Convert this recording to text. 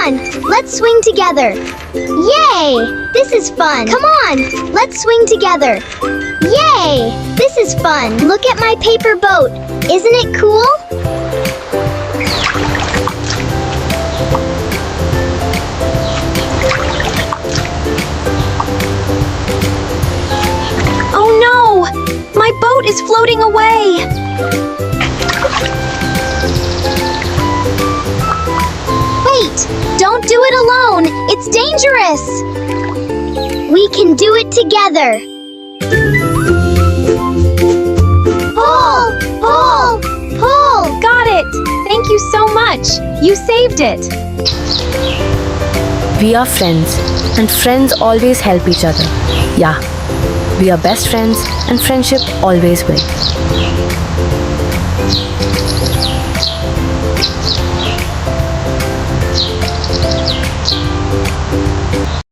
on, let's swing together. Yay! This is fun. Come on, let's swing together. Yay! This is fun. Look at my paper boat. Isn't it cool? Oh no! My boat is floating away! Wait! Don't do it alone! It's dangerous! We can do it together! Pull! Pull! Pull! Got it! Thank you so much! You saved it! We are friends, and friends always help each other. Yeah, we are best friends, and friendship always wins.